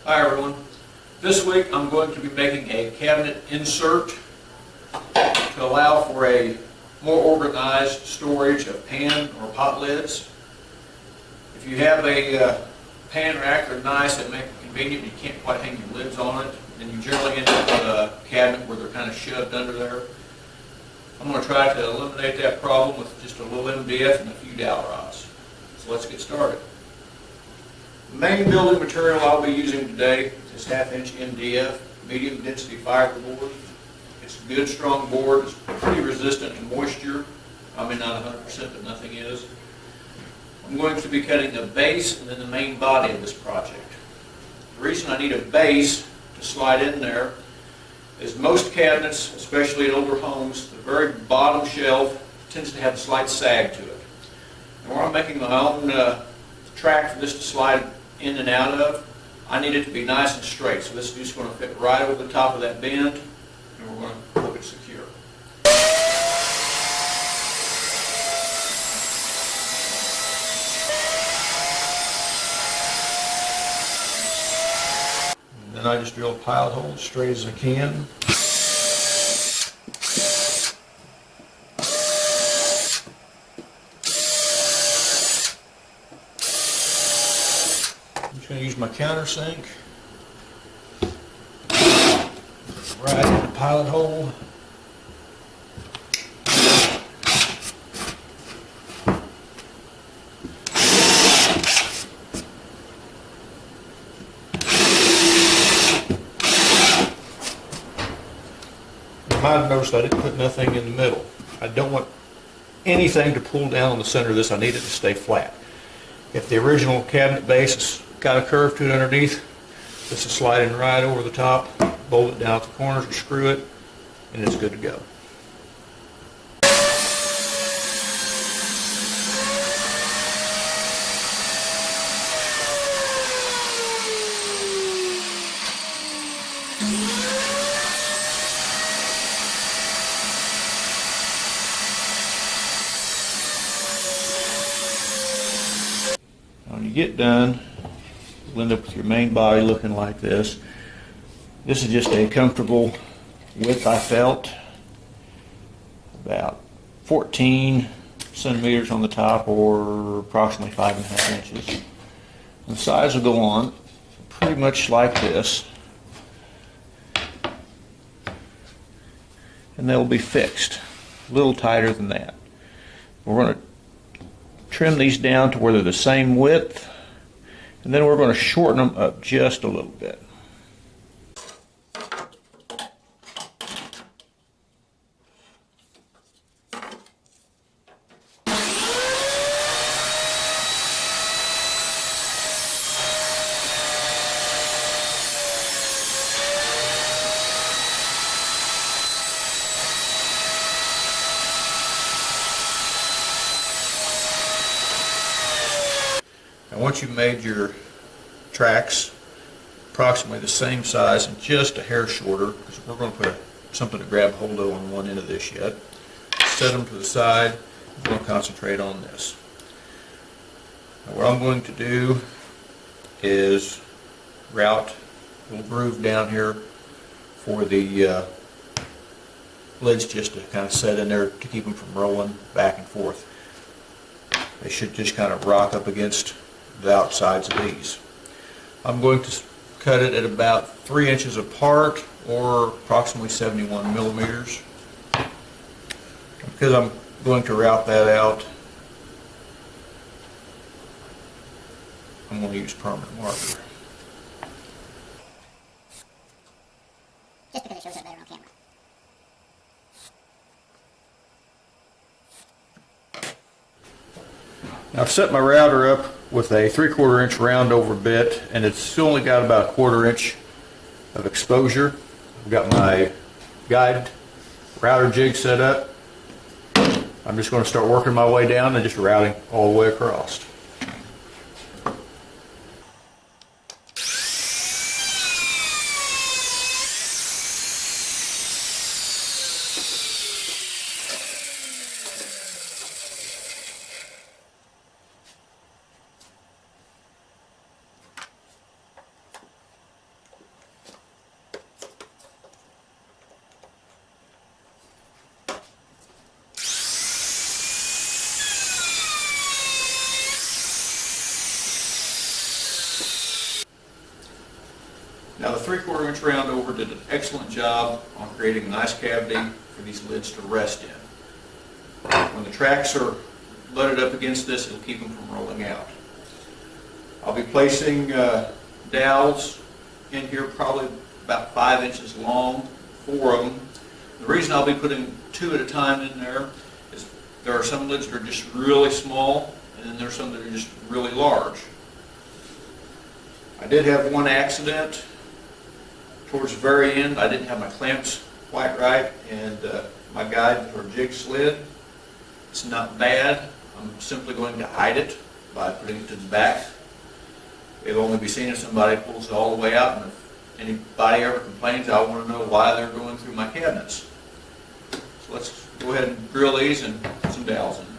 Hi everyone. This week I'm going to be making a cabinet insert to allow for a more organized storage of pan or pot lids. If you have a pan rack, they're nice, they make it convenient, but you can't quite hang your lids on it, and you generally end up with a cabinet where they're kind of shoved under there. I'm going to try to eliminate that problem with just a little MDF and a few dowel rods. So let's get started. The main building material I'll be using today is 1/2-inch MDF, medium density fiberboard. It's a good strong board, it's pretty resistant to moisture. I mean not 100%, but nothing is. I'm going to be cutting the base and then the main body of this project. The reason I need a base to slide in there is most cabinets, especially in older homes, the very bottom shelf tends to have a slight sag to it. And where I'm making my own track for this to slide in and out of, I need it to be nice and straight. So this is just going to fit right over the top of that bend, and we're going to hook it secure. And then I just drill a pilot hole as straight as I can. I'm just going to use my countersink right in the pilot hole. You might have noticed I didn't put nothing in the middle. I don't want anything to pull down on the center of this. I need it to stay flat. If the original cabinet base has got a curve to it underneath, this is sliding right over the top, bolt it down at the corners or screw it, and it's good to go. When you get done, you'll end up with your main body looking like this. This is just a comfortable width I felt, about 14 centimeters on the top or approximately 5.5 inches. And the sides will go on pretty much like this, and they'll be fixed, a little tighter than that. We're going to trim these down to where they're the same width, and then we're going to shorten them up just a little bit. And once you've made your tracks approximately the same size and just a hair shorter, because we're going to put something to grab hold of on one end of this yet, set them to the side. We're going to concentrate on this. Now what I'm going to do is route a little groove down here for the lids just to kind of set in there to keep them from rolling back and forth. They should just kind of rock up against the outsides of these. I'm going to cut it at about 3 inches apart, or approximately 71 millimeters. Because I'm going to route that out, I'm going to use permanent marker. Just because it shows up better on camera. Now I've set my router up with a 3/4 inch roundover bit, and it's still only got about a 1/4 inch of exposure. I've got my guide router jig set up. I'm just going to start working my way down and just routing all the way across. the 3/4 inch roundover did an excellent job on creating a nice cavity for these lids to rest in. When the tracks are loaded up against this, it'll keep them from rolling out. I'll be placing dowels in here, probably about 5 inches long, 4 of them. The reason I'll be putting 2 at a time in there is there are some lids that are just really small, and then there's some that are just really large. I did have one accident towards the very end. I didn't have my clamps quite right, and my guide or jig slid. It's not bad. I'm simply going to hide it by putting it to the back. It'll only be seen if somebody pulls it all the way out, and if anybody ever complains, I want to know why they're going through my cabinets. So let's go ahead and drill these and put some dowels in there.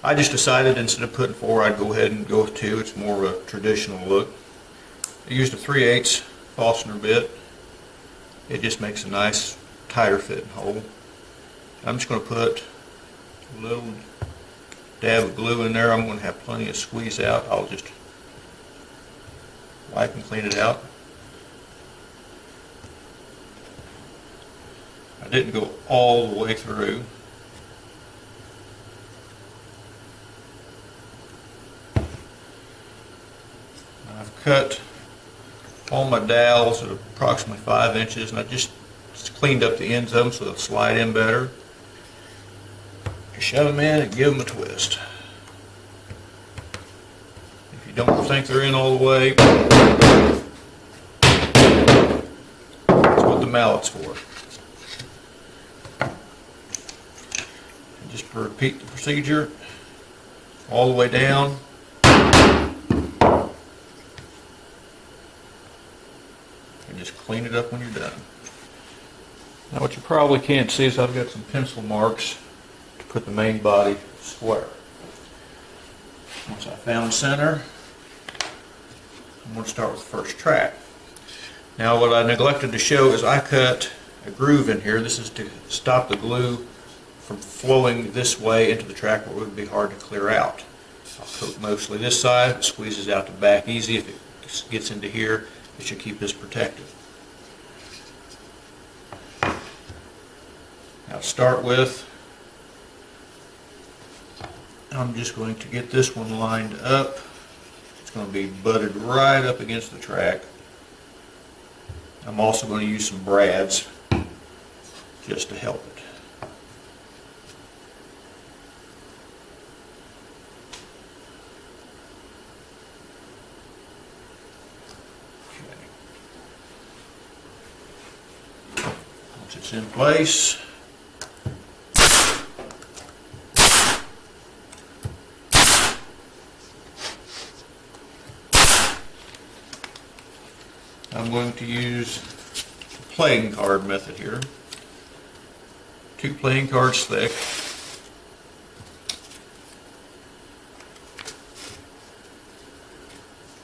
I just decided instead of putting 4, I'd go ahead and go with 2. It's more of a traditional look. I used a 3/8 Forstner bit. It just makes a nice tighter fitting hole. I'm just going to put a little dab of glue in there. I'm going to have plenty of squeeze out. I'll just wipe and clean it out. I didn't go all the way through. I've cut all my dowels at approximately 5 inches, and I just cleaned up the ends of them so they'll slide in better. Shove them in and give them a twist. If you don't think they're in all the way, that's what the mallet's for. And just repeat the procedure all the way down. Just clean it up when you're done. Now what you probably can't see is I've got some pencil marks to put the main body square. Once I found center, I'm going to start with the first track. Now what I neglected to show is I cut a groove in here. This is to stop the glue from flowing this way into the track where it would be hard to clear out. I'll coat mostly this side. It squeezes out the back easy. If it gets into here, it should keep this protected. Now start with, I'm just going to get this one lined up. It's going to be butted right up against the track. I'm also going to use some brads just to help it. Once it's in place, I'm going to use the playing card method here. 2 playing cards thick.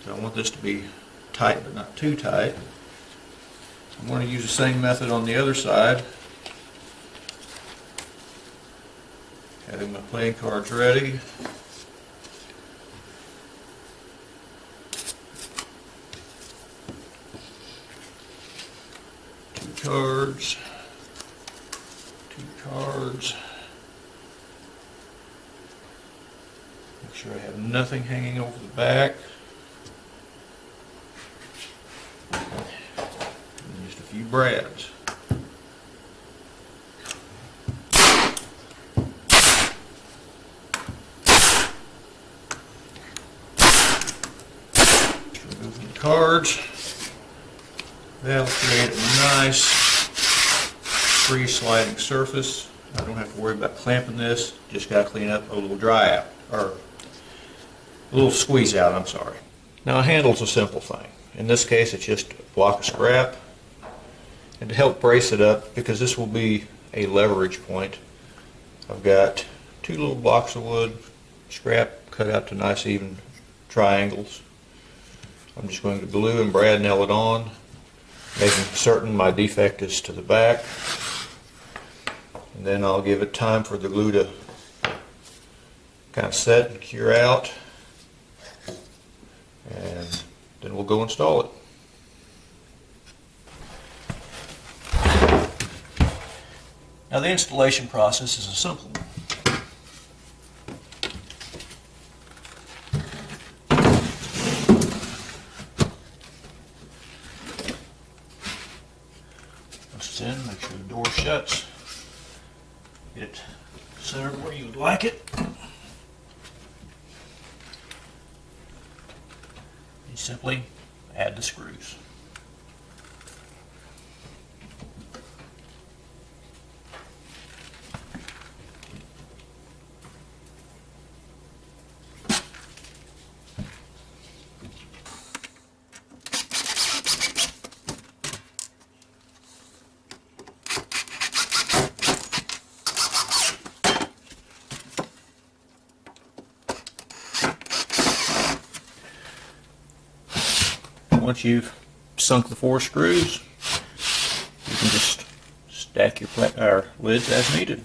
So I want this to be tight but not too tight. I'm going to use the same method on the other side. Having my playing cards ready. Cards, 2 cards. Make sure I have nothing hanging over the back. And just a few brads. Just removing the cards. That'll create a nice free sliding surface. I don't have to worry about clamping this. Just got to clean up a little dry out, or a little squeeze out, I'm sorry. Now a handle's a simple thing. In this case it's just a block of scrap. And to help brace it up, because this will be a leverage point, I've got 2 little blocks of wood, scrap cut out to nice even triangles. I'm just going to glue and brad nail it on. making certain my defect is to the back. And then I'll give it time for the glue to kind of set and cure out. And then we'll go install it. Now the installation process is a simple one. Once it's in, make sure the door shuts. Get it centered where you would like it. You simply add the screws. Once you've sunk the 4 screws, you can just stack your lids as needed.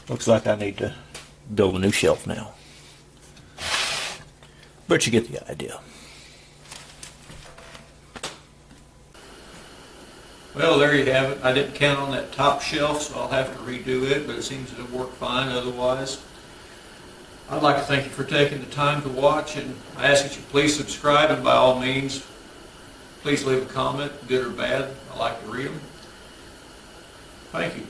Looks like I need to build a new shelf now, but you get the idea. Well, there you have it. I didn't count on that top shelf, so I'll have to redo it, but it seems to have worked fine otherwise. I'd like to thank you for taking the time to watch, and I ask that you please subscribe, and by all means, please leave a comment, good or bad. I like to read them. Thank you.